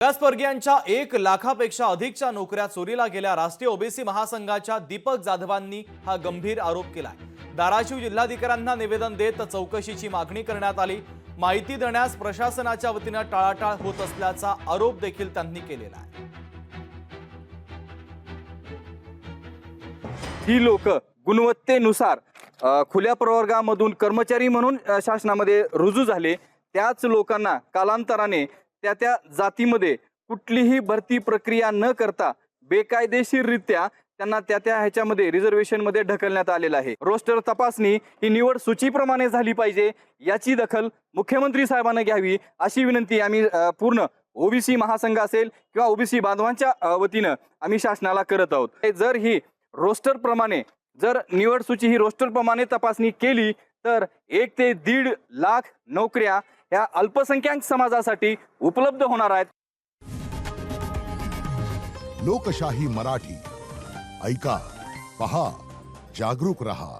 मागासवर्गीयांच्या 1 लाखापेक्षा अधिकच्या नोकऱ्या चोरीला गेल्या राष्ट्रीय ओबीसी महासंघाच्या दीपक जाधवांनी हा गंभीर आरोप केलाय। धाराशिव जिल्हाधिकाऱ्यांना निवेदन देत चौकशीची मागणी करण्यात आली। माहिती देण्यास प्रशासनाच्या वतीने टाळाटाळ होत असल्याचा आरोप देखील त्यांनी केलेला आहे। ही लोक गुणवत्तेनुसार खुल्या प्रवर्गामधून कर्मचारी म्हणून शासनामध्ये रुजू झाले। त्याच लोकांना कालांतराने त्या जातीमध्ये कुठलीही भरती प्रक्रिया न करता बेकायदेशीररित्या त्यांना त्या ह्याच्यामध्ये रिझर्वेशन मध्ये ढकलण्यात आलेलं आहे। रोस्टर तपासणी ही निवड सूचीप्रमाणे झाली पाहिजे, याची दखल मुख्यमंत्री साहेबांनी घ्यावी अशी विनंती आम्ही पूर्ण ओबीसी महासंघ असेल किंवा ओबीसी बांधवांच्या वतीनं आम्ही शासनाला करत आहोत। जर ही रोस्टर प्रमाणे जर निवड सूची ही रोस्टर प्रमाणे तपासणी केली तर 1 ते 1.5 लाख नोकऱ्या या अल्पसंख्याक समाजासाठी उपलब्ध होणार आहेत। लोकशाही मराठी ऐका, पहा, जागरूक रहा।